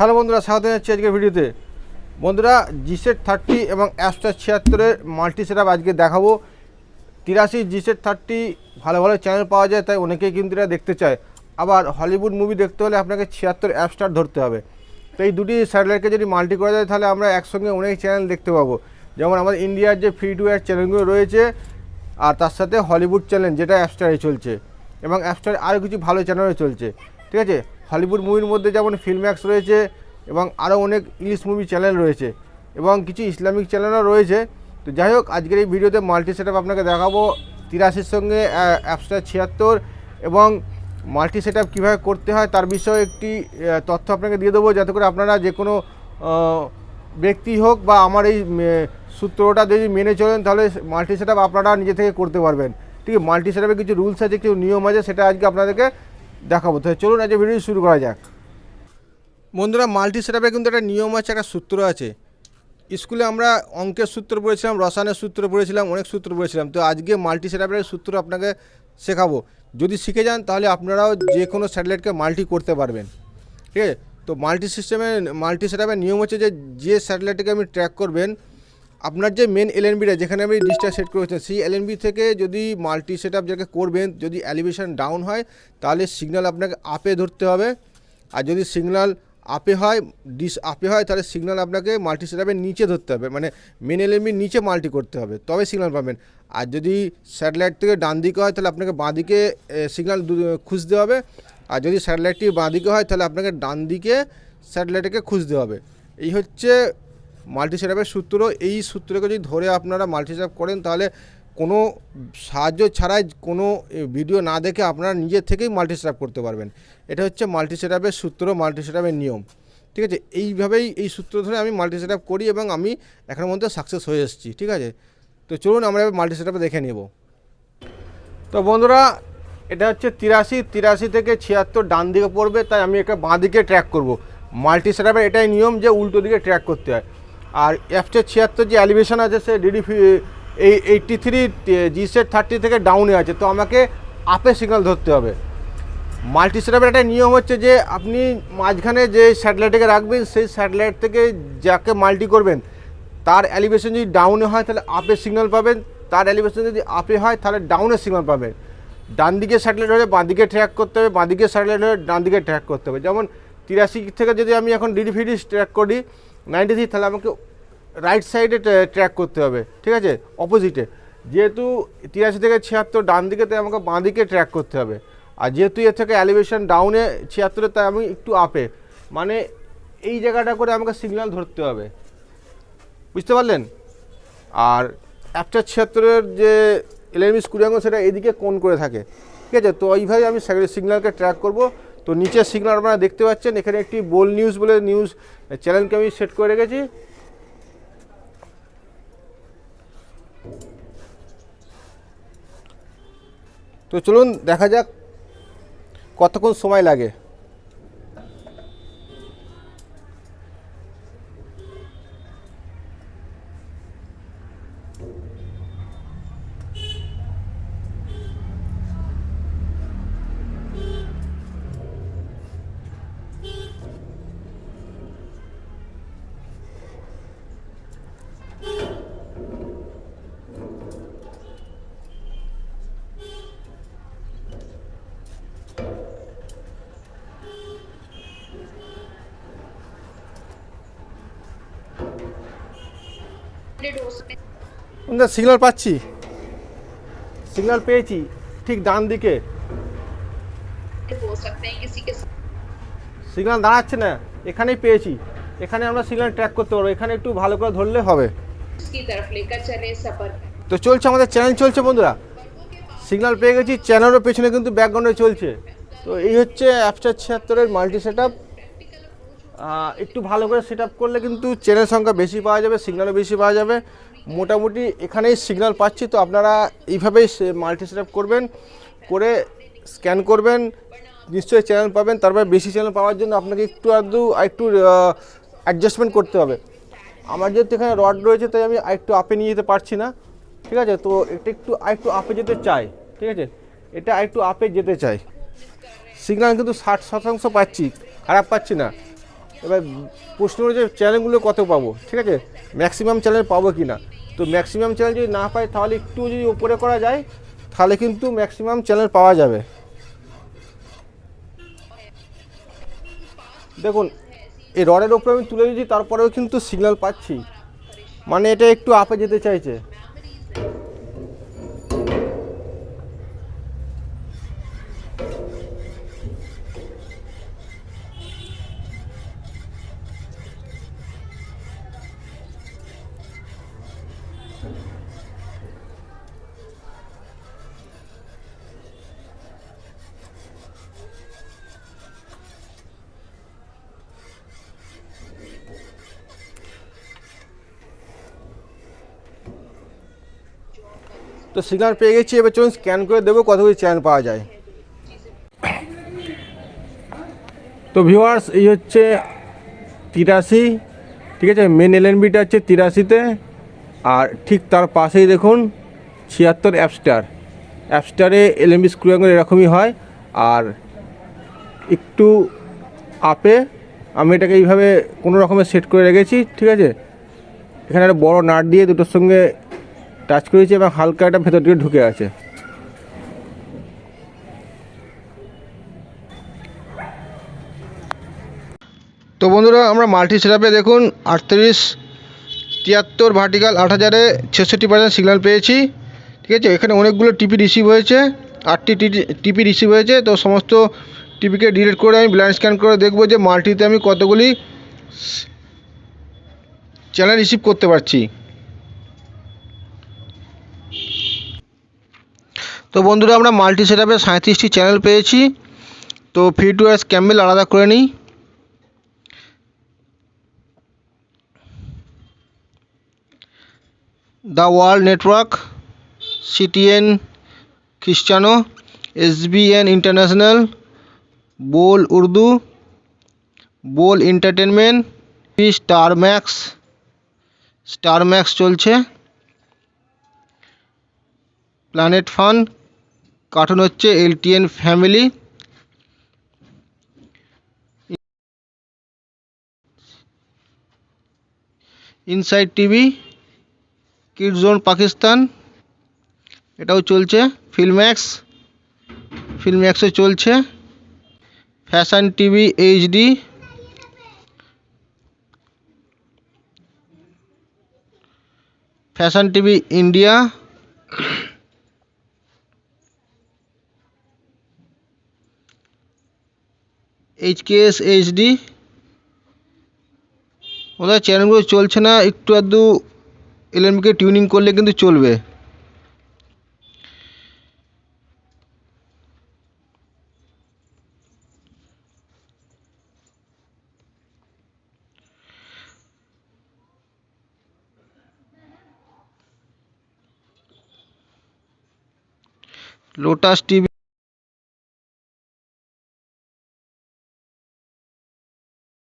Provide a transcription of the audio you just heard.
Hello বন্ধুরা, স্বাগত জানাচ্ছি আজকের ভিডিওতে। বন্ধুরা, G-Set 30 এবং অ্যাপস্টার 76-এর মাল্টি সেটআপ আজকে দেখাবো। 83 G-Set 30 ভালো ভালো চ্যানেল পাওয়া যায়, তাই অনেকেই কিন্তু এটা দেখতে চায়। আবার হলিউড মুভি দেখতে হলে আপনাকে 76 অ্যাপস্টার ধরতে হবে। তো এই দুটি স্যাটেলাইটকে যদি মাল্টি করা যায় তাহলে আমরা একসঙ্গে অনেক চ্যানেল দেখতে পাবো। যেমন আমাদের ইন্ডিয়ার যে ফ্রি টু এয়ার চ্যানেলগুলো রয়েছে, আর তার সাথে হলিউড চ্যানেল যেটা অ্যাপস্টারে চলছে, এবং অ্যাপস্টারে আরও কিছু ভালো চ্যানেলও চলছে। ঠিক আছে, হলিউড মুভির মধ্যে যেমন ফিল্ম্যাক্স রয়েছে এবং আরও অনেক ইংলিশ মুভি চ্যানেল রয়েছে এবং কিছু ইসলামিক চ্যানেলও রয়েছে। তো যাই হোক, আজকের এই ভিডিওতে মাল্টি সেটআপ আপনাকে দেখাবো 83-র সঙ্গে অ্যাপস্টার 76 এবং মাল্টি সেটআপ কীভাবে করতে হয় তার বিষয়ে একটি তথ্য আপনাকে দিয়ে দেবো, যাতে করে আপনারা যে কোনো ব্যক্তি হোক বা আমার এই সূত্রটা যদি মেনে চলেন তাহলে মাল্টি সেটআপ আপনারা নিজে থেকে করতে পারবেন। ঠিক আছে, মাল্টি সেটআপে কিছু রুলস আছে, কিছু নিয়ম আছে, সেটা আজকে আপনাদেরকে দেখাবো। তো চলুন আজকে ভিডিও শুরু করা যাক। বন্ধুরা, মাল্টি সেটআপে কিন্তু একটা নিয়ম আছে, একটা সূত্র আছে। স্কুলে আমরা অঙ্কের সূত্র পড়েছিলাম, রসায়নের সূত্র পড়েছিলাম, অনেক সূত্র পড়েছিলাম। তো আজকে মাল্টি সেটআপের সূত্র আপনাকে শেখাবো। যদি শিখে যান তাহলে আপনারাও যে কোনো স্যাটেলাইটকে মাল্টি করতে পারবেন। ঠিক আছে, তো মাল্টি সেটআপের নিয়ম হচ্ছে যে স্যাটেলাইটকে আপনি ট্র্যাক করবেন, আপনার যে মেন এলএনবিটা যেখানে আপনি ডিসটা সেট করেছেন, সেই এলএনবি থেকে যদি মাল্টি সেটআপ যাকে করবেন যদি এলিভেশন ডাউন হয় তাহলে সিগন্যাল আপনাকে আপে ধরতে হবে। আর যদি সিগন্যাল আপে হয়, ডিস আপে হয়, তাহলে সিগন্যাল আপনাকে মাল্টি সেটআপের নিচে ধরতে হবে, মানে মেন এলএনবির নিচে মাল্টি করতে হবে, তবে সিগন্যাল পাবেন। আর যদি স্যাটেলাইট থেকে ডান দিকে হয় তাহলে আপনাকে বাঁ দিকে সিগন্যাল খুঁজতে হবে। আর যদি স্যাটেলাইটটি বাঁ দিকে হয় তাহলে আপনাকে ডান দিকে স্যাটেলাইটকে খুঁজতে হবে। এই হচ্ছে মাল্টি সেটআপের সূত্র। এই সূত্রকে যদি ধরে আপনারা মাল্টি সেটআপ করেন তাহলে কোনো সাহায্য ছাড়াই, কোনো ভিডিও না দেখে আপনারা নিজের থেকেই মাল্টি সেটআপ করতে পারবেন। এটা হচ্ছে মাল্টি সেটআপের সূত্র, মাল্টি সেটআপের নিয়ম। ঠিক আছে, এইভাবেই এই সূত্র ধরে আমি মাল্টি সেটআপ করি এবং আমি এখনের মধ্যে সাকসেস হয়ে এসেছি। ঠিক আছে, তো চলুন আমরা মাল্টি সেটআপে দেখে নেব। তো বন্ধুরা, এটা হচ্ছে 83 থেকে 76 ডান দিকে পড়বে, তাই আমি একটা বাঁ দিকে ট্র্যাক করব। মাল্টি সেটআপের এটাই নিয়ম যে উল্টো দিকে ট্র্যাক করতে হয়। আর অ্যাপস্টার 76 যে এলিভেশন আছে সে এই 83 G-Set 30 থেকে ডাউনে আছে, তো আমাকে আপে সিগন্যাল ধরতে হবে। মাল্টি সেটআপের একটা নিয়ম হচ্ছে যে আপনি মাঝখানে যে স্যাটেলাইটকে রাখবেন, সেই স্যাটেলাইট থেকে যাকে মাল্টি করবেন তার এলিভেশন যদি ডাউনে হয় তাহলে আপে সিগন্যাল পাবেন, তার এলিভেশন যদি আপে হয় তাহলে ডাউনে সিগন্যাল পাবেন। ডান দিকে স্যাটেলাইট হলে বাঁ দিকে ট্র্যাক করতে হবে, বাঁ দিকে স্যাটেলাইট হলে ডান দিকে ট্র্যাক করতে হবে। যেমন 83 থেকে যদি আমি এখন DD-FD ট্র্যাক করি 93, তাহলে আমাকে রাইট সাইডে ট্র্যাক করতে হবে। ঠিক আছে, অপোজিটে। যেহেতু 83 থেকে 76 ডান দিকে, তাই আমাকে বাঁ দিকে ট্র্যাক করতে হবে। আর যেহেতু এর থেকে এলিভেশন ডাউনে 76, তাই আমি একটু আপে, মানে এই জায়গাটা করে আমাকে সিগন্যাল ধরতে হবে। বুঝতে পারলেন? আর অ্যাপস্টার 76-এর যে এলএনবি স্কুরিয়াঙ্গ সেটা এদিকে কোণ করে থাকে। ঠিক আছে, তো এইভাবে আমি সিগন্যালকে ট্র্যাক করব। তো নিচের সিগন্যাল আপনারা দেখতে পাচ্ছেন, এখানে একটি বোল নিউজ বলে নিউজ চ্যানেলকে আমি সেট করে রেখেছি। তো চলুন দেখা যাক কতক্ষণ সময় লাগে। সিগন্যাল পাচ্ছি, সিগন্যাল পেয়েছি ঠিক ডান দিকে। সিগন্যাল দাঁড়াচ্ছে না, এখানেই পেয়েছি। এখানে আমরা সিগন্যাল ট্র্যাক করতে পারবো, এখানে একটু ভালো করে ধরলে হবে। তো চলছে, আমাদের চ্যানেল চলছে বন্ধুরা। সিগন্যাল পেয়ে গেছি, চ্যানেলের পেছনে কিন্তু ব্যাকগ্রাউন্ডে চলছে। তো এই হচ্ছে অ্যাপস্টার 76-এর মাল্টি সেটআপ। একটু ভালো করে সেটআপ করলে কিন্তু চ্যানেল সংখ্যা বেশি পাওয়া যাবে, সিগন্যালও বেশি পাওয়া যাবে। মোটামুটি এখানেই সিগন্যাল পাচ্ছি। তো আপনারা এইভাবেই মাল্টি সেটআপ করবেন, করে স্ক্যান করবেন, নিশ্চয়ই চ্যানেল পাবেন। তারপরে বেশি চ্যানেল পাওয়ার জন্য আপনাকে একটু অ্যাডজাস্টমেন্ট করতে হবে। আমার যেহেতু এখানে রড রয়েছে তাই আমি একটু আপে নিয়ে যেতে পারছি না। ঠিক আছে, তো এটা একটু আপে যেতে চাই। ঠিক আছে, এটা একটু আপে যেতে চাই। সিগন্যাল কিন্তু 60% পাচ্ছি, খারাপ পাচ্ছি না। এবার প্রশ্ন হচ্ছে চ্যানেলগুলো কত পাবো, ঠিক আছে, ম্যাক্সিমাম চ্যানেল পাবো কি না। তো ম্যাক্সিমাম চ্যানেল যদি না পাই তাহলে একটু যদি উপরে করা যায় তাহলে কিন্তু ম্যাক্সিমাম চ্যানেল পাওয়া যাবে। দেখুন এই রডের ওপরে আমি তুলে দিয়েছি, তারপরেও কিন্তু সিগন্যাল পাচ্ছি, মানে এটা একটু আপে যেতে চাইছে। তো সিগন্যাল পেয়ে গেছি, এবার চলুন স্ক্যান করে দেবো কতগুলি চ্যানেল পাওয়া যায়। তো ভিউয়ার্স এই হচ্ছে 83, ঠিক আছে, মেন এলএনবিটা হচ্ছে 83-তে, আর ঠিক তার পাশেই দেখুন 76 অ্যাপস্টারে এলএনবি স্ক্রু অ্যাঙ্গেল এরকমই হয়। আর একটু আপে আমি এটাকে এইভাবে কোনো রকমের সেট করে রেখেছি, ঠিক আছে। এখানে একটা বড় নাট দিয়ে দুটোর সঙ্গে টাচ করেছি এবং হালকা একটা ভেতর দিকে ঢুকে আছে। তো বন্ধুরা আমরা মাল্টি সেটআপে দেখুন 38, 73 ভার্টিক্যাল 8000-এ 66% সিগন্যাল পেয়েছি, ঠিক আছে। এখানে অনেকগুলো টিপি রিসিভ হয়েছে, 8টি টিপি রিসিভ হয়েছে। তো সমস্ত টিপিকে ডিলিট করে আমি ব্লাইন্ড স্ক্যান করে দেখবো যে মাল্টিতে আমি কতগুলি চ্যানেল রিসিভ করতে পারছি। তো বন্ধুরা আমরা মাল্টি সেটআপে 37টি চ্যানেল পেয়েছি। তো ফ্রি টু এয়ার ক্যাম্বেল আলাদা করে নিই। দ্য ওয়ার্ল্ড নেটওয়ার্ক, সিটিএন খ্রিস্টানো, SBN international, Bol Urdu, Bol entertainment, Star Max চলছে, প্ল্যানেট ফান, কার্টুন হচ্ছে LTN family, inside TV, kid zone Pakistan এটাও চলছে, ফিল্ম্যাক্সও চলছে, fashion TV HD, fashion TV India, HKS HD. ওদের চ্যানেলগুলো চলছে না, একটু আধটু এলএনবিকে টিউনিং করলে কিন্তু চলবে। Lotus TV